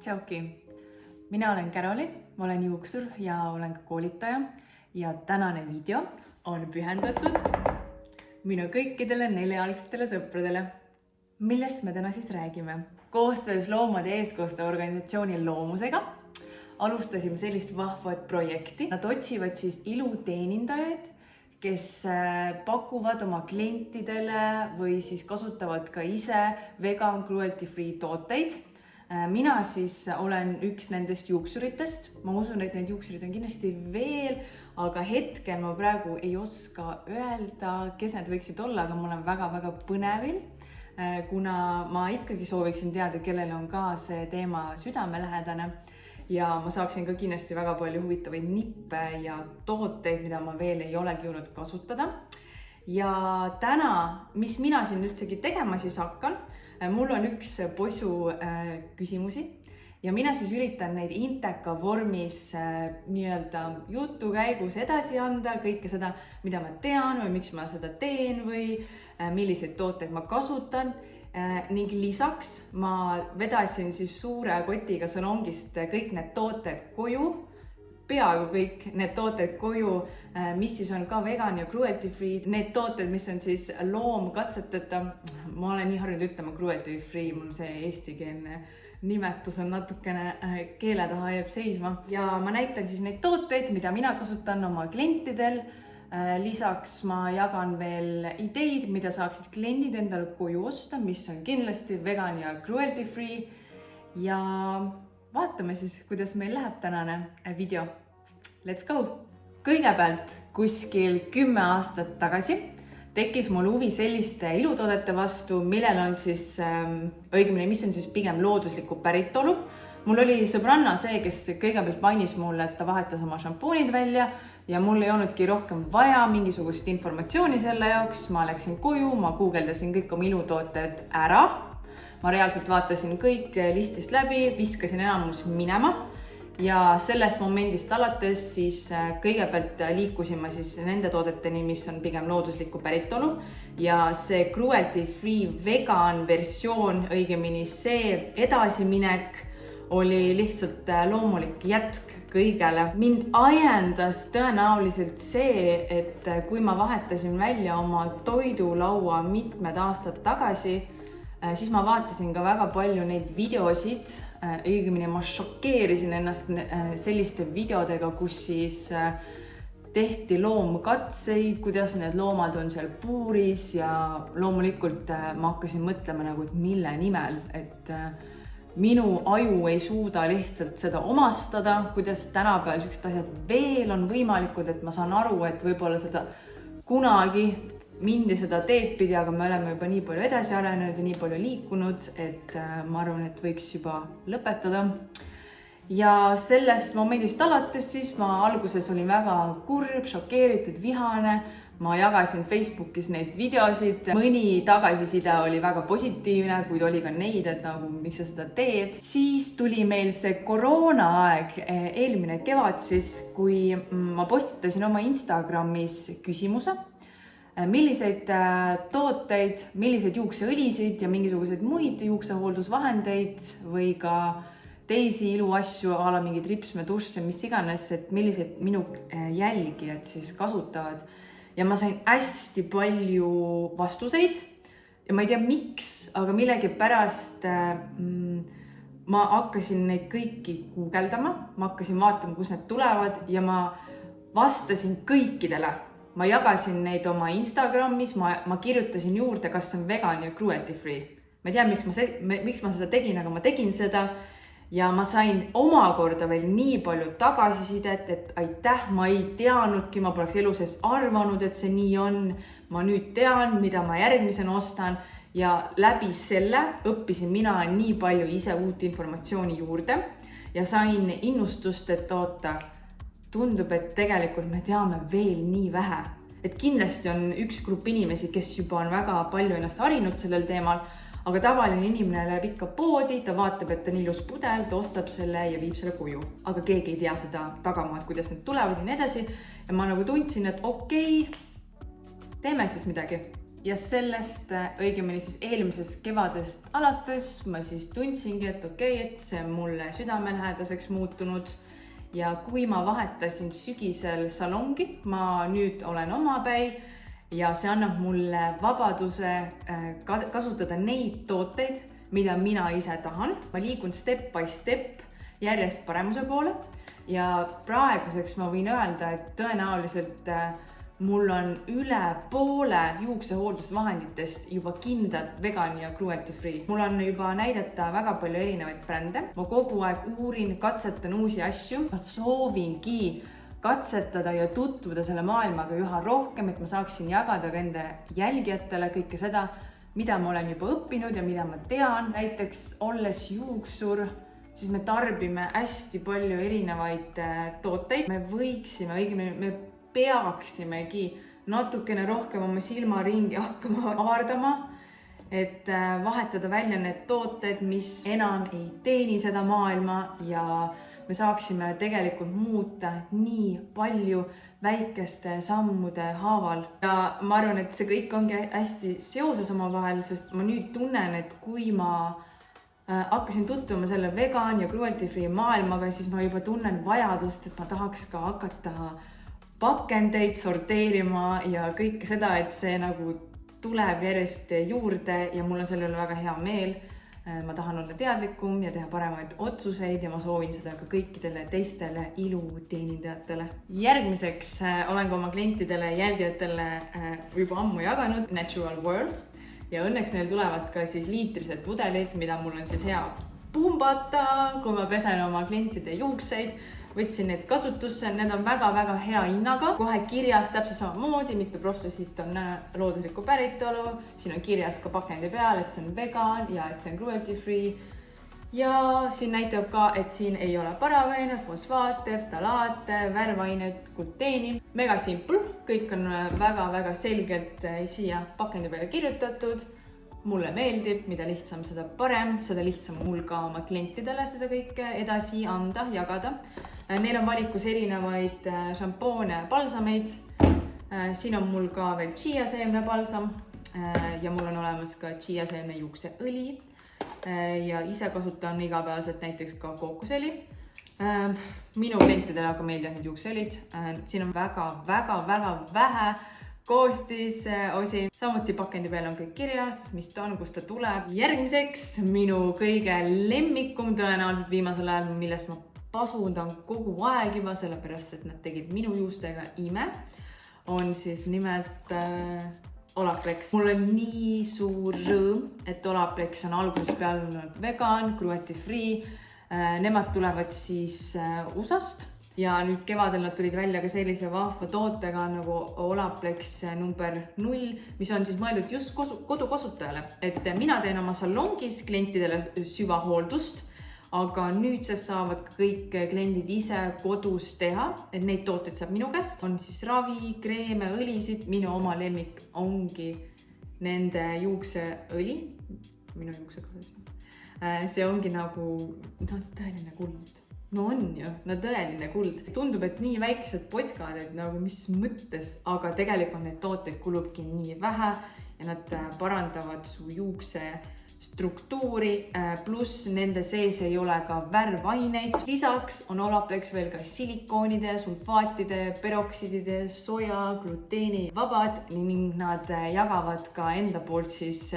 Tšauki! Mina olen Caroli, ma olen juuksur ja olen ka koolitaja ja tänane video on pühendatud minu kõikidele neljajalgsetele sõpradele. Millest me täna siis räägime? Koostöös Loomade Eestkoste organisatsiooni Loomusega alustasime sellist vahvat projekti. Nad otsivad siis iluteenindajaid, kes pakuvad oma klientidele või siis kasutavad ka ise vegan cruelty free tooteid. Mina siis olen üks nendest juuksuritest. Ma usun, et need juuksurid on kindlasti veel, aga hetkel ma praegu ei oska öelda, kes need võiksid olla, aga mul on väga-väga põnevil, kuna ma ikkagi sooviksin teada, kellel on ka see teema südamelähedane ja ma saaksin ka kindlasti väga palju huvitavaid nippe ja tooteid, mida ma veel ei olegi jõudnud kasutada. Ja täna, mis mina siin üldsegi tegema siis hakkan, mul on üks posu küsimusi ja mina siis üritan neid inteka vormis nii-öelda jutu käigus edasi anda, kõike seda, mida ma tean või miks ma seda teen või milliseid tooteid ma kasutan. Ning lisaks ma vedasin siis suure kotiga salongist kõik need tooted koju, peaaegu kõik need tooted koju, mis siis on ka vegan ja cruelty free. Need tooted, mis on siis loomkatseteta, ma olen nii harjunud ütlema cruelty free, mul see eestikeelne nimetus on natukene keele taha jääb seisma. Ja ma näitan siis neid tooteid, mida mina kasutan oma klientidel. Lisaks ma jagan veel ideid, mida saaksid kliendid endale koju osta, mis on kindlasti vegan ja cruelty free. Ja vaatame siis, kuidas meil läheb tänane video. Let's go! Kõigepealt kuskil 10 aastat tagasi tekkis mul huvi selliste ilutoodete vastu, millel on siis, õigemini, mis on siis pigem looduslikku päritolu. Mul oli sõbranna see, kes kõigepealt mainis mulle, et ta vahetas oma šampoonid välja ja mul ei olnudki rohkem vaja mingisugust informatsiooni selle jaoks. Ma läksin koju, ma guugeldasin kõik oma ilutooted ära. Ma reaalselt vaatasin kõik listist läbi, viskasin enamus minema ja sellest momendist alates siis kõigepealt liikusin ma siis nende toodeteni, mis on pigem looduslikku päritolu ja see cruelty free vegan versioon, õigemini see edasiminek oli lihtsalt loomulik jätk kõigele. Mind ajendas tõenäoliselt see, et kui ma vahetasin välja oma toidulaua mitmed aastad tagasi, siis ma vaatasin ka väga palju neid videosid, õigemini ma šokeerisin ennast selliste videodega, kus siis tehti loomkatseid, kuidas need loomad on seal puuris ja loomulikult ma hakkasin mõtlema nagu, et mille nimel, et minu aju ei suuda lihtsalt seda omastada, kuidas tänapäeval sellised asjad veel on võimalikud, et ma saan aru, et võib-olla seda kunagi mindi seda teed pidi, aga me oleme juba nii palju edasi arenenud ja nii palju liikunud, et ma arvan, et võiks juba lõpetada. Ja sellest momendist alates siis ma alguses olin väga kurb, šokeeritud, vihane. Ma jagasin Facebookis neid videosid. Mõni tagasiside oli väga positiivne, kuid oli ka neid, et nagu, miks sa seda teed. Siis tuli meil see koroonaaeg, eelmine kevad siis, kui ma postitasin oma Instagramis küsimuse, milliseid tooteid, milliseid juukseõlisid ja mingisuguseid muid juuksehooldusvahendeid või ka teisi iluasju, ala mingid ripsmetusse, mis iganes, et milliseid minu jälgijad siis kasutavad. Ja ma sain hästi palju vastuseid ja ma ei tea miks, aga millegi pärast ma hakkasin neid kõiki guugeldama, ma hakkasin vaatama, kus need tulevad ja ma vastasin kõikidele. Ma jagasin neid oma Instagramis, ma kirjutasin juurde, kas see on vegan ja cruelty free. Ma ei tea, miks ma seda tegin, aga ma tegin seda ja ma sain omakorda veel nii palju tagasisidet, et aitäh, ma ei teadnudki, ma poleks elu sees arvanud, et see nii on. Ma nüüd tean, mida ma järgmisena ostan ja läbi selle õppisin mina nii palju ise uut informatsiooni juurde ja sain innustust, et oota, tundub, et tegelikult me teame veel nii vähe. Et kindlasti on üks grupp inimesi, kes juba on väga palju ennast harinud sellel teemal, aga tavaline inimene läheb ikka poodi, ta vaatab, et on ilus pudel, ta ostab selle ja viib selle koju. Aga keegi ei tea seda tagamaad, kuidas need tulevad ja nii edasi. Ja ma nagu tundsin, et okei, teeme siis midagi. ja sellest, õigemini siis eelmisest kevadest alates ma siis tundsingi, et okei, et see on mulle südamelähedaseks muutunud. Ja kui ma vahetasin sügisel salongi, ma nüüd olen omapäi ja see annab mulle vabaduse kasutada neid tooteid, mida mina ise tahan. Ma liigun step by step järjest paremuse poole ja praeguseks ma võin öelda, et tõenäoliselt mul on üle poole juuksehooldusvahenditest juba kindlalt vegan ja cruelty free. Mul on juba näidata väga palju erinevaid brände. Ma kogu aeg uurin, katsetan uusi asju. Ma soovingi katsetada ja tutvuda selle maailmaga üha rohkem, et ma saaksin jagada ka enda jälgijatele kõike seda, mida ma olen juba õppinud ja mida ma tean. Näiteks olles juuksur, siis me tarbime hästi palju erinevaid tooteid. Me võiksime, õigemini me peaksimegi natukene rohkem oma silmaringi hakkama avardama, et vahetada välja need tooted, mis enam ei teeni seda maailma ja me saaksime tegelikult muuta nii palju väikeste sammude haaval. Ja ma arvan, et see kõik ongi hästi seoses omavahel, sest ma nüüd tunnen, et kui ma hakkasin tutvuma selle vegan ja cruelty free maailmaga, siis ma juba tunnen vajadust, et ma tahaks ka hakata pakendeid sorteerima ja kõike seda, et see nagu tuleb järjest juurde ja mul on selle üle väga hea meel. Ma tahan olla teadlikum ja teha paremaid otsuseid ja ma soovin seda ka kõikidele teistele iluteenindajatele. Järgmiseks olen ka oma klientidele, jälgijatele juba ammu jaganud Natural World ja õnneks neil tulevad ka siis liitrised pudelid, mida mul on siis hea pumbata, kui ma pesen oma klientide juukseid. Võtsin need kasutusse, need on väga-väga hea hinnaga. Kohe kirjas täpselt samamoodi, mitu protsessit on looduslikku päritolu. Siin on kirjas ka pakendi peal, et see on vegan ja et see on cruelty free. Ja siin näitab ka, et siin ei ole parabeene, fosfaate, ftalaate, värvainet, gluteeni. Mega simple, kõik on väga-väga selgelt siia pakendi peale kirjutatud. Mulle meeldib, mida lihtsam, seda parem, seda lihtsam mul ka oma klientidele seda kõike edasi anda, jagada. Neil on valikus erinevaid šampoone ja balsameid. Siin on mul ka veel chia-seemne balsam ja mul on olemas ka chia-seemne juukseõli ja ise kasutan igapäevaselt näiteks ka kookosõli. Minu klientidele aga meeldivad need juukseõlid. Siin on väga vähe koostisosi. Samuti pakendi peal on kõik kirjas, mis ta on, kust ta tuleb. Järgmiseks minu kõige lemmikum tõenäoliselt viimasel ajal, millest ma pasundan kogu aeg juba, sellepärast, et nad tegid minu juustega ime, on siis nimelt Olaplex. Mul on nii suur rõõm, et Olaplex on algusest peale olnud vegan, cruelty free. Nemad tulevad siis USA-st ja nüüd kevadel nad tulid välja ka sellise vahva tootega nagu Olaplex number 0, mis on siis mõeldud just kodukasutajale. Et mina teen oma salongis klientidele süvahooldust, aga nüüdsest saavad kõik kliendid ise kodus teha, et neid tooteid saab minu käest. On siis ravi, kreeme, õlisid. Minu oma lemmik ongi nende juukseõli. Minu juukseõli. See ongi nagu tõeline kuld. No on ju, tõeline kuld. Tundub, et nii väikesed potskad, et nagu mis mõttes, aga tegelikult need tooteid kulubki nii vähe ja nad parandavad su juukse struktuuri, pluss nende sees ei ole ka värvaineid. Lisaks on Olaplex veel ka silikoonide, sulfaatide, peroksidide, soja, gluteeni vabad ning nad jagavad ka enda poolt siis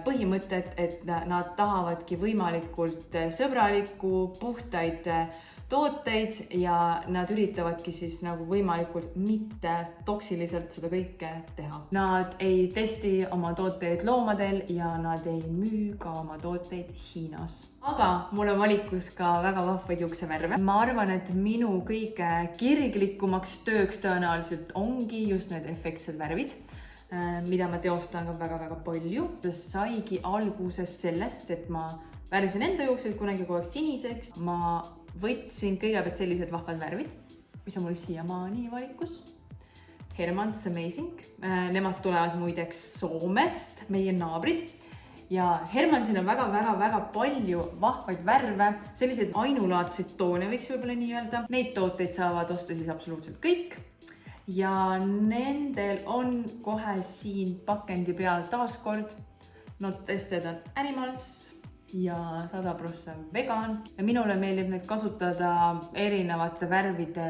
põhimõtet, et nad tahavadki võimalikult sõbralikku, puhtaid tooteid ja nad üritavadki siis nagu võimalikult mitte toksiliselt seda kõike teha. Nad ei testi oma tooteid loomadel ja nad ei müü ka oma tooteid Hiinas. Aga mul on valikus ka väga vahvaid juuksevärve. Ma arvan, et minu kõige kirglikumaks tööks tõenäoliselt ongi just need efektsed värvid, mida ma teostan ka väga-väga palju. See saigi alguses sellest, et ma värvisin enda juukseid kunagi kogu aeg siniseks. Ma võtsin kõigepealt sellised vahvad värvid, mis on mul siiamaani valikus. Hermans Amazing. Nemad tulevad muideks Soomest, meie naabrid. Ja Hermansil on väga palju vahvaid värve, selliseid ainulaadseid toone võiks võib-olla nii öelda. Neid tooteid saavad osta siis absoluutselt kõik. ja nendel on kohe siin pakendi peal taaskord not tested on animals ja 100% vegan. Ja minule meeldib neid kasutada erinevate värvide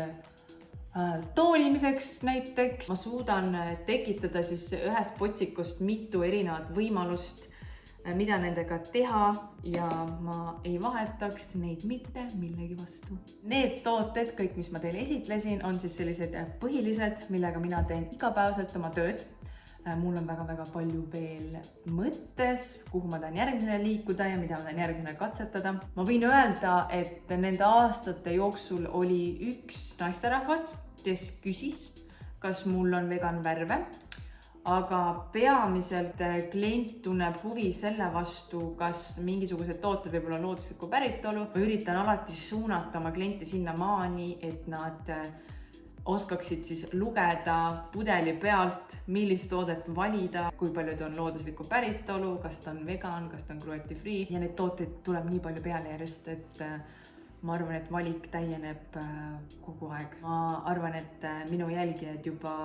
toonimiseks näiteks. Ma suudan tekitada siis ühest potsikust mitu erinevat võimalust, mida nendega teha ja ma ei vahetaks neid mitte millegi vastu. Need tooted, kõik mis ma teile esitlesin, on siis sellised põhilised, millega mina teen igapäevaselt oma tööd. Mul on väga palju veel mõttes, kuhu ma tahan järgmisena liikuda ja mida ma tahan järgmisena katsetada. Ma võin öelda, et nende aastate jooksul oli üks naisterahvas, kes küsis, kas mul on vegan värve, aga peamiselt klient tunneb huvi selle vastu, kas mingisugused tooted võib olla looduslikku päritolu. Ma üritan alati suunata oma kliente sinna maani, et nad oskaksid siis lugeda pudeli pealt, millist toodet valida, kui palju ta on looduslikku päritolu, kas ta on vegan, kas ta on cruelty free ja neid tooteid tuleb nii palju peale järjest, et ma arvan, et valik täieneb kogu aeg. Ma arvan, et minu jälgijad juba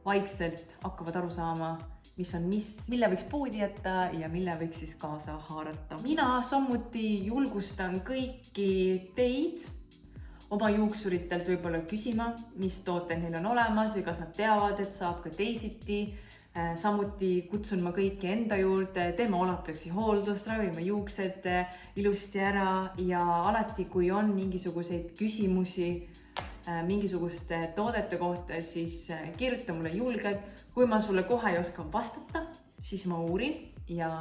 vaikselt hakkavad aru saama, mis on mille võiks poodi jätta ja mille võiks siis kaasa haarata. Mina samuti julgustan kõiki teid oma juuksuritelt võib-olla küsima, mis tooted neil on olemas või kas nad teavad, et saab ka teisiti. Samuti kutsun ma kõiki enda juurde, teeme Olapleksi hooldust, ravime juuksed ilusti ära ja alati, kui on mingisuguseid küsimusi mingisuguste toodete kohta, siis kirjuta mulle julgelt. Kui ma sulle kohe ei oska vastata, siis ma uurin ja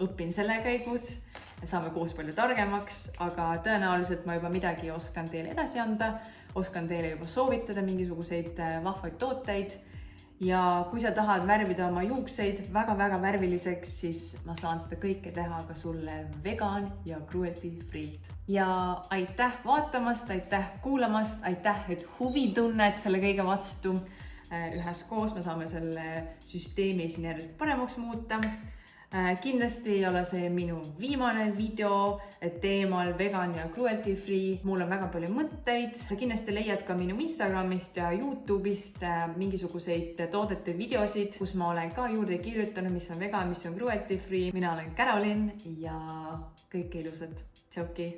õpin selle käigus. Saame koos palju targemaks, aga tõenäoliselt ma juba midagi oskan teile edasi anda, oskan teile juba soovitada mingisuguseid vahvaid tooteid. Ja kui sa tahad värvida oma juukseid väga värviliseks, siis ma saan seda kõike teha ka sulle vegan ja cruelty free'lt. Ja aitäh vaatamast, aitäh kuulamast, aitäh, et huvi tunned selle kõige vastu. Üheskoos me saame selle süsteemi siin järjest paremaks muuta. Kindlasti ei ole see minu viimane video teemal vegan ja cruelty free. Mul on väga palju mõtteid. Kindlasti leiad ka minu Instagramist ja YouTube'ist mingisuguseid toodete videosid, kus ma olen ka juurde kirjutanud, mis on vegan, mis on cruelty free. Mina olen Carolyn ja kõike ilusat. Tšauki!